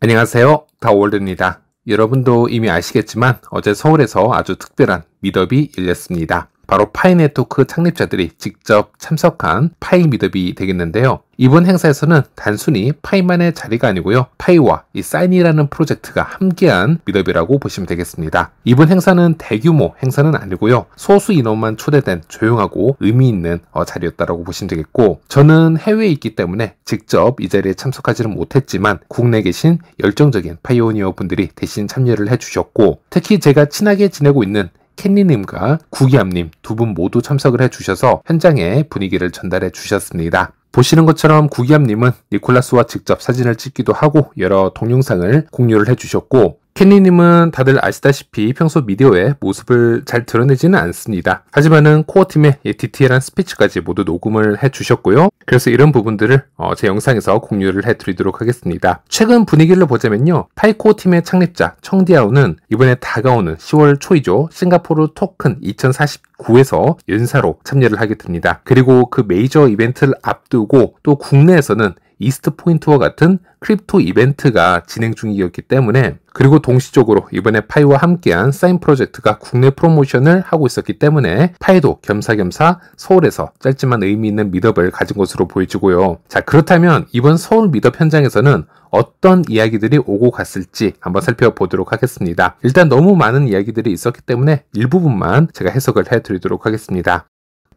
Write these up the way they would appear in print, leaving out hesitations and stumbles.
안녕하세요, 다월드입니다. 여러분도 이미 아시겠지만 어제 서울에서 아주 특별한 미더비 열렸습니다. 바로 파이 네트워크 창립자들이 직접 참석한 파이 미더비 되겠는데요. 이번 행사에서는 단순히 파이만의 자리가 아니고요. 파이와 이 사인이라는 프로젝트가 함께한 미더비라고 보시면 되겠습니다. 이번 행사는 대규모 행사는 아니고요. 소수 인원만 초대된 조용하고 의미 있는 자리였다라고 보시면 되겠고, 저는 해외에 있기 때문에 직접 이 자리에 참석하지는 못했지만 국내에 계신 열정적인 파이오니어 분들이 대신 참여를 해주셨고, 특히 제가 친하게 지내고 있는 캔니님과 구기암님 두 분 모두 참석을 해주셔서 현장의 분위기를 전달해 주셨습니다. 보시는 것처럼 구기암님은 니콜라스와 직접 사진을 찍기도 하고 여러 동영상을 공유를 해주셨고, 캔니님은 다들 아시다시피 평소 미디어의 모습을 잘 드러내지는 않습니다. 하지만은 코어팀의 디테일한 스피치까지 모두 녹음을 해주셨고요. 그래서 이런 부분들을 제 영상에서 공유를 해드리도록 하겠습니다. 최근 분위기를 보자면요. 파이 코어팀의 창립자 청디아오는 이번에 다가오는 10월 초이죠. 싱가포르 토큰 2049에서 연사로 참여를 하게 됩니다. 그리고 그 메이저 이벤트를 앞두고 또 국내에서는 이스트 포인트와 같은 크립토 이벤트가 진행 중이었기 때문에, 그리고 동시적으로 이번에 파이와 함께한 사인 프로젝트가 국내 프로모션을 하고 있었기 때문에 파이도 겸사겸사 서울에서 짧지만 의미 있는 미더블을 가진 것으로 보여지고요. 자, 그렇다면 이번 서울 미더블 현장에서는 어떤 이야기들이 오고 갔을지 한번 살펴보도록 하겠습니다. 일단 너무 많은 이야기들이 있었기 때문에 일부분만 제가 해석을 해드리도록 하겠습니다.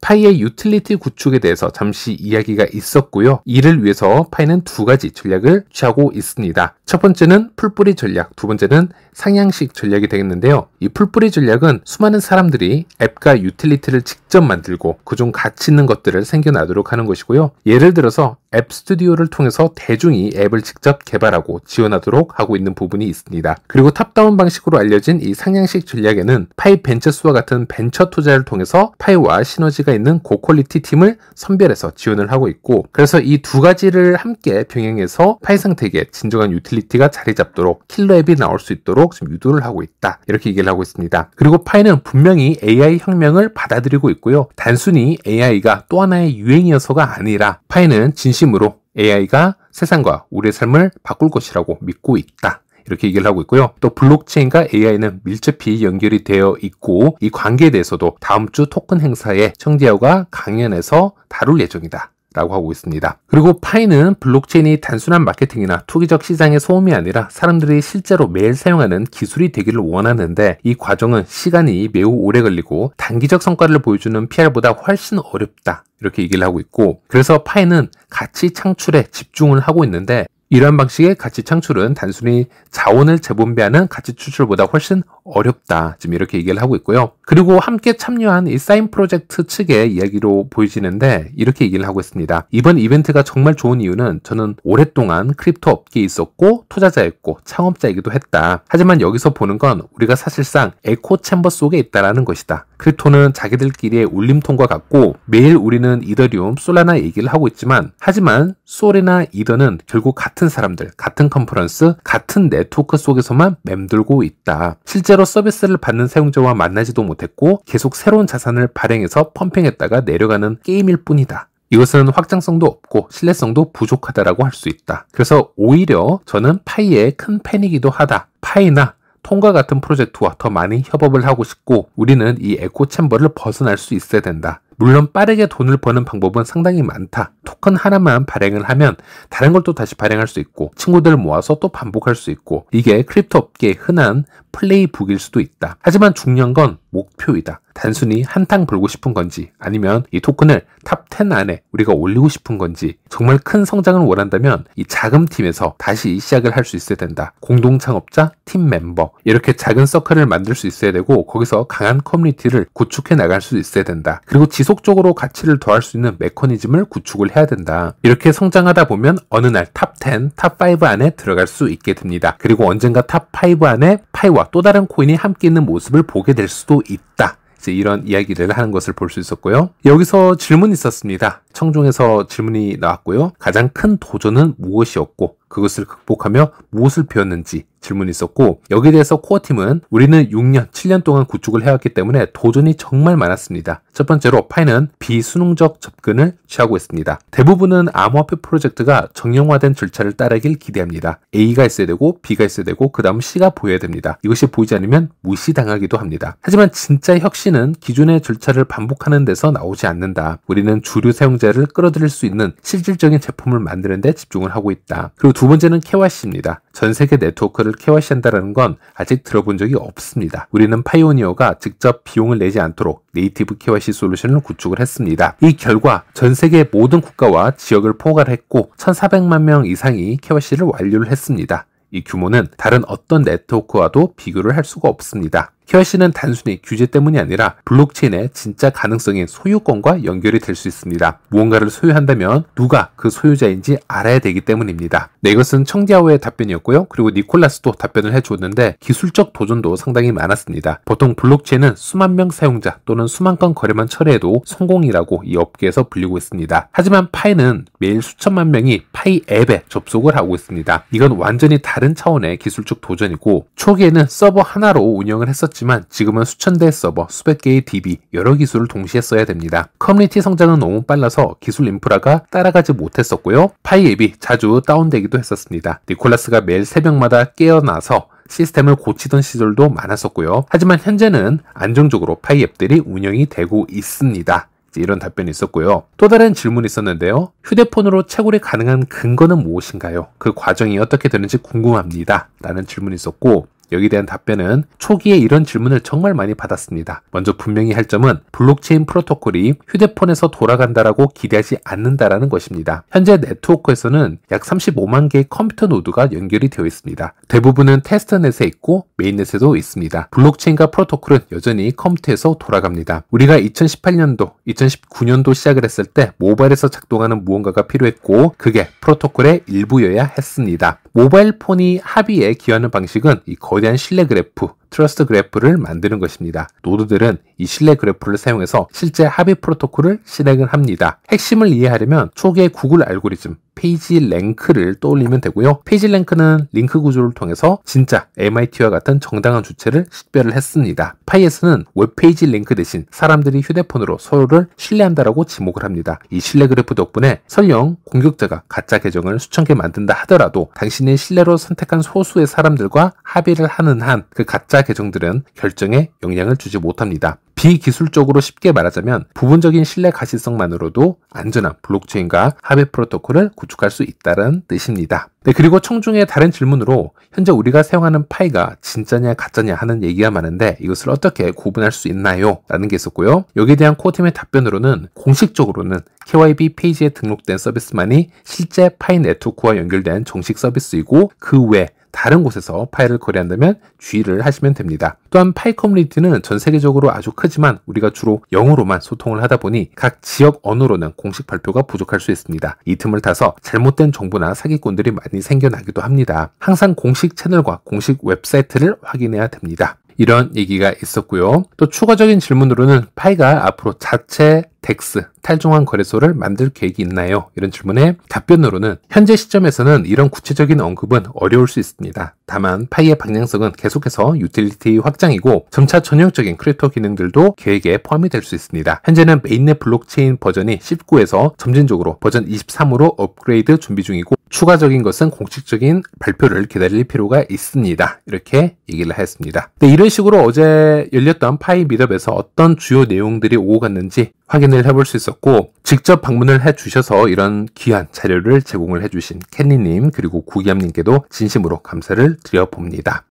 파이의 유틸리티 구축에 대해서 잠시 이야기가 있었고요. 이를 위해서 파이는 두 가지 전략을 취하고 있습니다. 첫 번째는 풀뿌리 전략, 두 번째는 상향식 전략이 되겠는데요. 이 풀뿌리 전략은 수많은 사람들이 앱과 유틸리티를 직접 만들고 그중 가치 있는 것들을 생겨나도록 하는 것이고요. 예를 들어서 앱 스튜디오를 통해서 대중이 앱을 직접 개발하고 지원하도록 하고 있는 부분이 있습니다. 그리고 탑다운 방식으로 알려진 이 상향식 전략에는 파이 벤처스와 같은 벤처 투자를 통해서 파이와 시너지가 있는 고퀄리티 팀을 선별해서 지원을 하고 있고, 그래서 이 두 가지를 함께 병행해서 파이 생태계에 진정한 유틸리티가 자리 잡도록 킬러 앱이 나올 수 있도록 지금 유도를 하고 있다, 이렇게 얘기를 하고 있습니다. 그리고 파이는 분명히 AI 혁명을 받아들이고 있고요. 단순히 AI가 또 하나의 유행이어서가 아니라 파이는 진심으로 AI가 세상과 우리의 삶을 바꿀 것이라고 믿고 있다, 이렇게 얘기를 하고 있고요. 또 블록체인과 AI는 밀접히 연결이 되어 있고, 이 관계에 대해서도 다음 주 토큰 행사에 청디아오가 강연에서 다룰 예정이다 라고 하고 있습니다. 그리고 파이는 블록체인이 단순한 마케팅이나 투기적 시장의 소음이 아니라 사람들이 실제로 매일 사용하는 기술이 되기를 원하는데, 이 과정은 시간이 매우 오래 걸리고 단기적 성과를 보여주는 PR보다 훨씬 어렵다, 이렇게 얘기를 하고 있고, 그래서 파이는 가치 창출에 집중을 하고 있는데, 이러한 방식의 가치 창출은 단순히 자원을 재분배하는 가치 추출보다 훨씬 어렵다, 지금 이렇게 얘기를 하고 있고요. 그리고 함께 참여한 이 사인 프로젝트 측의 이야기로 보여지는데 이렇게 얘기를 하고 있습니다. 이번 이벤트가 정말 좋은 이유는 저는 오랫동안 크립토 업계에 있었고 투자자였고 창업자이기도 했다. 하지만 여기서 보는 건 우리가 사실상 에코 챔버 속에 있다라는 것이다. 크립토는 자기들끼리의 울림통과 같고 매일 우리는 이더리움, 솔라나 얘기를 하고 있지만, 하지만 솔이나 이더는 결국 같은 사람들, 같은 컨퍼런스, 같은 네트워크 속에서만 맴돌고 있다. 실제로 서비스를 받는 사용자와 만나지도 못했고 계속 새로운 자산을 발행해서 펌핑했다가 내려가는 게임일 뿐이다. 이것은 확장성도 없고 신뢰성도 부족하다라고 할 수 있다. 그래서 오히려 저는 파이의 큰 팬이기도 하다. 파이나 통과 같은 프로젝트와 더 많이 협업을 하고 싶고, 우리는 이 에코 챔버를 벗어날 수 있어야 된다. 물론 빠르게 돈을 버는 방법은 상당히 많다. 토큰 하나만 발행을 하면 다른 걸 또 다시 발행할 수 있고 친구들 모아서 또 반복할 수 있고, 이게 크립토 업계의 흔한 플레이북일 수도 있다. 하지만 중요한 건 목표이다. 단순히 한탕 벌고 싶은 건지, 아니면 이 토큰을 탑 10 안에 우리가 올리고 싶은 건지, 정말 큰 성장을 원한다면 이 작은 팀에서 다시 시작을 할 수 있어야 된다. 공동 창업자, 팀 멤버, 이렇게 작은 서클을 만들 수 있어야 되고 거기서 강한 커뮤니티를 구축해 나갈 수 있어야 된다. 그리고 지속적으로 가치를 더할 수 있는 메커니즘을 구축을 해야 된다. 이렇게 성장하다 보면 어느 날 탑 10, 탑 5 안에 들어갈 수 있게 됩니다. 그리고 언젠가 탑 5 안에 파이와 또 다른 코인이 함께 있는 모습을 보게 될 수도 있다. 이제 이런 이야기를 하는 것을 볼 수 있었고요. 여기서 질문이 있었습니다. 청중에서 질문이 나왔고요. 가장 큰 도전은 무엇이었고 그것을 극복하며 무엇을 배웠는지 질문이 있었고, 여기에 대해서 코어팀은 우리는 6년, 7년 동안 구축을 해왔기 때문에 도전이 정말 많았습니다. 첫 번째로 파이는 비수능적 접근을 취하고 있습니다. 대부분은 암호화폐 프로젝트가 정형화된 절차를 따르길 기대합니다. A가 있어야 되고 B가 있어야 되고 그 다음 C가 보여야 됩니다. 이것이 보이지 않으면 무시당하기도 합니다. 하지만 진짜 혁신은 기존의 절차를 반복하는 데서 나오지 않는다. 우리는 주류 사용자를 끌어들일 수 있는 실질적인 제품을 만드는 데 집중을 하고 있다. 그리고 두 번째는 KYC입니다. 전 세계 네트워크를 KYC 한다는 건 아직 들어본 적이 없습니다. 우리는 파이오니어가 직접 비용을 내지 않도록 네이티브 KYC 솔루션을 구축을 했습니다. 이 결과 전 세계 모든 국가와 지역을 포괄 했고 1,400만 명 이상이 KYC를 완료를 했습니다. 이 규모는 다른 어떤 네트워크와도 비교를 할 수가 없습니다. KYC는 단순히 규제 때문이 아니라 블록체인의 진짜 가능성인 소유권과 연결이 될 수 있습니다. 무언가를 소유한다면 누가 그 소유자인지 알아야 되기 때문입니다. 네, 이것은 청디아오의 답변이었고요. 그리고 니콜라스도 답변을 해주었는데 기술적 도전도 상당히 많았습니다. 보통 블록체인은 수만 명 사용자 또는 수만 건 거래만 처리해도 성공이라고 이 업계에서 불리고 있습니다. 하지만 파이는 매일 수천만 명이 파이 앱에 접속을 하고 있습니다. 이건 완전히 다른 차원의 기술적 도전이고 초기에는 서버 하나로 운영을 했었지만 지금은 수천 대의 서버, 수백 개의 DB, 여러 기술을 동시에 써야 됩니다. 커뮤니티 성장은 너무 빨라서 기술 인프라가 따라가지 못했었고요. 파이 앱이 자주 다운되기도 했었습니다. 니콜라스가 매일 새벽마다 깨어나서 시스템을 고치던 시절도 많았었고요. 하지만 현재는 안정적으로 파이 앱들이 운영이 되고 있습니다. 이런 답변이 있었고요. 또 다른 질문이 있었는데요. 휴대폰으로 채굴이 가능한 근거는 무엇인가요? 그 과정이 어떻게 되는지 궁금합니다. 라는 질문이 있었고 여기에 대한 답변은 초기에 이런 질문을 정말 많이 받았습니다. 먼저 분명히 할 점은 블록체인 프로토콜이 휴대폰에서 돌아간다라고 기대하지 않는다라는 것입니다. 현재 네트워크에서는 약 35만 개의 컴퓨터 노드가 연결이 되어 있습니다. 대부분은 테스트넷에 있고 메인넷에도 있습니다. 블록체인과 프로토콜은 여전히 컴퓨터에서 돌아갑니다. 우리가 2018년도, 2019년도 시작을 했을 때 모바일에서 작동하는 무언가가 필요했고 그게 프로토콜의 일부여야 했습니다. 모바일 폰이 합의에 기여하는 방식은 이 거대한 신뢰 그래프, 트러스트 그래프를 만드는 것입니다. 노드들은 이 신뢰 그래프를 사용해서 실제 합의 프로토콜을 실행을 합니다. 핵심을 이해하려면 초기의 구글 알고리즘, 페이지 랭크를 떠올리면 되고요. 페이지 랭크는 링크 구조를 통해서 진짜 MIT와 같은 정당한 주체를 식별을 했습니다. 파이에서는 웹페이지 링크 대신 사람들이 휴대폰으로 서로를 신뢰한다라고 지목을 합니다. 이 신뢰 그래프 덕분에 설령 공격자가 가짜 계정을 수천 개 만든다 하더라도 당신의 신뢰로 선택한 소수의 사람들과 합의를 하는 한 그 가짜 계정들은 결정에 영향을 주지 못합니다. 비기술적으로 쉽게 말하자면 부분적인 신뢰 가시성만으로도 안전한 블록체인과 합의 프로토콜을 구축할 수 있다는 뜻입니다. 네, 그리고 청중의 다른 질문으로 현재 우리가 사용하는 파이가 진짜냐 가짜냐 하는 얘기가 많은데 이것을 어떻게 구분할 수 있나요? 라는 게 있었고요. 여기에 대한 코어팀의 답변으로는 공식적으로는 KYB 페이지에 등록된 서비스만이 실제 파이 네트워크와 연결된 정식 서비스이고 그 외 다른 곳에서 파일을 거래한다면 주의를 하시면 됩니다. 또한 파이 커뮤니티는 전 세계적으로 아주 크지만 우리가 주로 영어로만 소통을 하다 보니 각 지역 언어로는 공식 발표가 부족할 수 있습니다. 이 틈을 타서 잘못된 정보나 사기꾼들이 많이 생겨나기도 합니다. 항상 공식 채널과 공식 웹사이트를 확인해야 됩니다. 이런 얘기가 있었고요. 또 추가적인 질문으로는 파이가 앞으로 자체 덱스, 탈중앙 거래소를 만들 계획이 있나요? 이런 질문에 답변으로는 현재 시점에서는 이런 구체적인 언급은 어려울 수 있습니다. 다만 파이의 방향성은 계속해서 유틸리티 확장이고 점차 전형적인 크립토 기능들도 계획에 포함이 될 수 있습니다. 현재는 메인넷 블록체인 버전이 19에서 점진적으로 버전 23으로 업그레이드 준비 중이고 추가적인 것은 공식적인 발표를 기다릴 필요가 있습니다. 이렇게 얘기를 했습니다. 네, 이런 식으로 어제 열렸던 파이 미트업에서 어떤 주요 내용들이 오고 갔는지 확인을 해볼 수 있었고 직접 방문을 해주셔서 이런 귀한 자료를 제공을 해주신 캔니님 그리고 구기암님께도 진심으로 감사를 드려봅니다.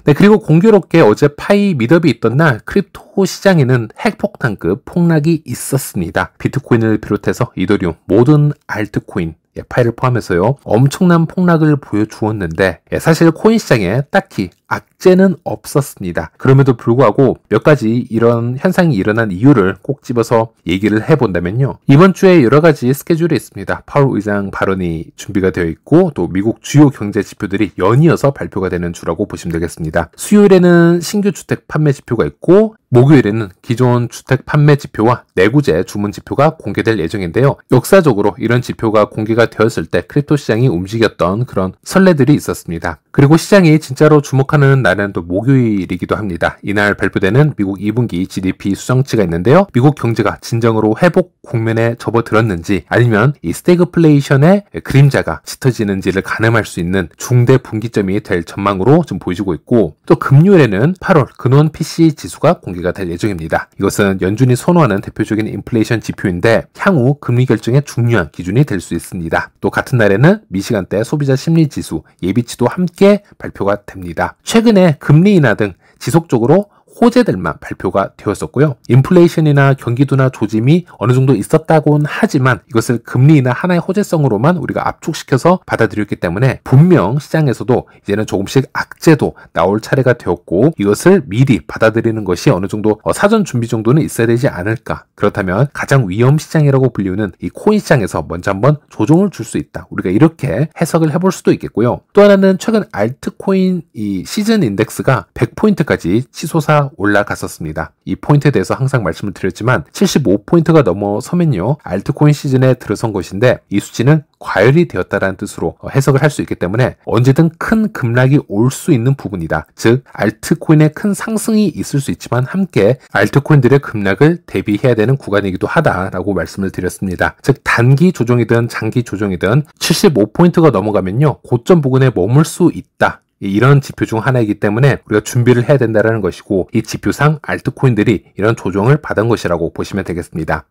네, 그리고 공교롭게 어제 파이 미트업이 있던 날 크립토 시장에는 핵폭탄급 폭락이 있었습니다. 비트코인을 비롯해서 이더리움, 모든 알트코인 파이를 포함해서요 엄청난 폭락을 보여주었는데 사실 코인 시장에 딱히 악재는 없었습니다. 그럼에도 불구하고 몇 가지 이런 현상이 일어난 이유를 꼭 집어서 얘기를 해본다면요. 이번 주에 여러 가지 스케줄이 있습니다. 파월 의장 발언이 준비가 되어 있고 또 미국 주요 경제 지표들이 연이어서 발표가 되는 주라고 보시면 되겠습니다. 수요일에는 신규 주택 판매 지표가 있고 목요일에는 기존 주택 판매 지표와 내구재 주문 지표가 공개될 예정인데요. 역사적으로 이런 지표가 공개가 되었을 때 크립토 시장이 움직였던 그런 선례들이 있었습니다. 그리고 시장이 진짜로 주목하는 날은 또 목요일이기도 합니다. 이날 발표되는 미국 2분기 GDP 수정치가 있는데요. 미국 경제가 진정으로 회복 국면에 접어들었는지 아니면 이 스태그플레이션의 그림자가 짙어지는지를 가늠할 수 있는 중대 분기점이 될 전망으로 좀 보여지고 있고, 또 금요일에는 8월 근원 PC 지수가 공개가 될 예정입니다. 이것은 연준이 선호하는 대표적인 인플레이션 지표인데 향후 금리 결정의 중요한 기준이 될 수 있습니다. 또 같은 날에는 미시간대 소비자 심리 지수 예비치도 함께 발표가 됩니다. 최근에 금리 인하 등 지속적으로 호재들만 발표가 되었었고요. 인플레이션이나 경기도나 조짐이 어느 정도 있었다고는 하지만 이것을 금리나 하나의 호재성으로만 우리가 압축시켜서 받아들였기 때문에 분명 시장에서도 이제는 조금씩 악재도 나올 차례가 되었고, 이것을 미리 받아들이는 것이 어느 정도 사전 준비 정도는 있어야 되지 않을까. 그렇다면 가장 위험 시장이라고 불리우는 이 코인 시장에서 먼저 한번 조정을 줄 수 있다. 우리가 이렇게 해석을 해볼 수도 있겠고요. 또 하나는 최근 알트코인 이 시즌 인덱스가 100포인트까지 치솟아 올라갔었습니다. 이 포인트에 대해서 항상 말씀을 드렸지만 75포인트가 넘어서면요 알트코인 시즌에 들어선 것인데, 이 수치는 과열이 되었다라는 뜻으로 해석을 할 수 있기 때문에 언제든 큰 급락이 올 수 있는 부분이다. 즉 알트코인의 큰 상승이 있을 수 있지만 함께 알트코인들의 급락을 대비해야 되는 구간이기도 하다라고 말씀을 드렸습니다. 즉 단기 조정이든 장기 조정이든 75포인트가 넘어가면요 고점 부근에 머물 수 있다. 이런 지표 중 하나이기 때문에 우리가 준비를 해야 된다는 것이고, 이 지표상 알트코인들이 이런 조정을 받은 것이라고 보시면 되겠습니다.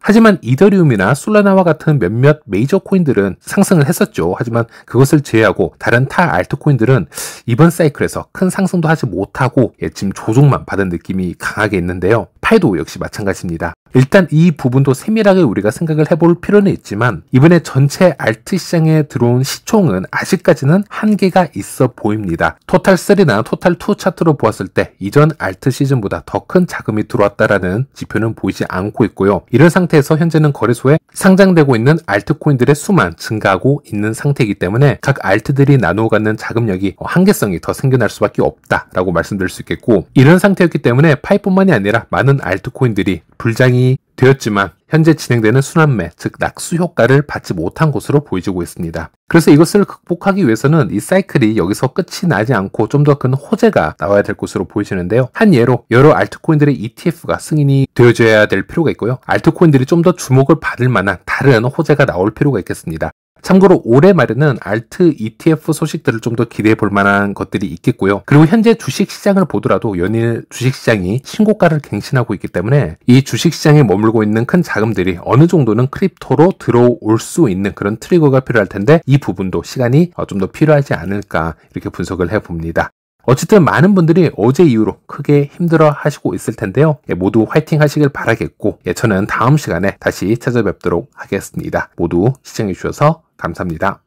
하지만 이더리움이나 솔라나와 같은 몇몇 메이저 코인들은 상승을 했었죠. 하지만 그것을 제외하고 다른 타 알트코인들은 이번 사이클에서 큰 상승도 하지 못하고 지금 조정만 받은 느낌이 강하게 있는데요. 파이도 역시 마찬가지입니다. 일단 이 부분도 세밀하게 우리가 생각을 해볼 필요는 있지만 이번에 전체 알트 시장에 들어온 시총은 아직까지는 한계가 있어 보입니다. 토탈3나 토탈2 차트로 보았을 때 이전 알트 시즌보다 더 큰 자금이 들어왔다라는 지표는 보이지 않고 있고요. 이런 상태에서 현재는 거래소에 상장되고 있는 알트코인들의 수만 증가하고 있는 상태이기 때문에 각 알트들이 나누어 갖는 자금력이 한계성이 더 생겨날 수밖에 없다라고 말씀드릴 수 있겠고, 이런 상태였기 때문에 파이뿐만이 아니라 많은 알트코인들이 불장이 되었지만 현재 진행되는 순환매, 즉 낙수 효과를 받지 못한 것으로 보여지고 있습니다. 그래서 이것을 극복하기 위해서는 이 사이클이 여기서 끝이 나지 않고 좀 더 큰 호재가 나와야 될 것으로 보여지는데요. 한 예로 여러 알트코인들의 ETF가 승인이 되어줘야 될 필요가 있고요. 알트코인들이 좀 더 주목을 받을 만한 다른 호재가 나올 필요가 있겠습니다. 참고로 올해 말에는 알트 ETF 소식들을 좀 더 기대해 볼 만한 것들이 있겠고요. 그리고 현재 주식시장을 보더라도 연일 주식시장이 신고가를 갱신하고 있기 때문에 이 주식시장에 머물고 있는 큰 자금들이 어느 정도는 크립토로 들어올 수 있는 그런 트리거가 필요할 텐데, 이 부분도 시간이 좀 더 필요하지 않을까 이렇게 분석을 해봅니다. 어쨌든 많은 분들이 어제 이후로 크게 힘들어 하시고 있을 텐데요. 모두 화이팅 하시길 바라겠고, 저는 다음 시간에 다시 찾아뵙도록 하겠습니다. 모두 시청해 주셔서 감사합니다.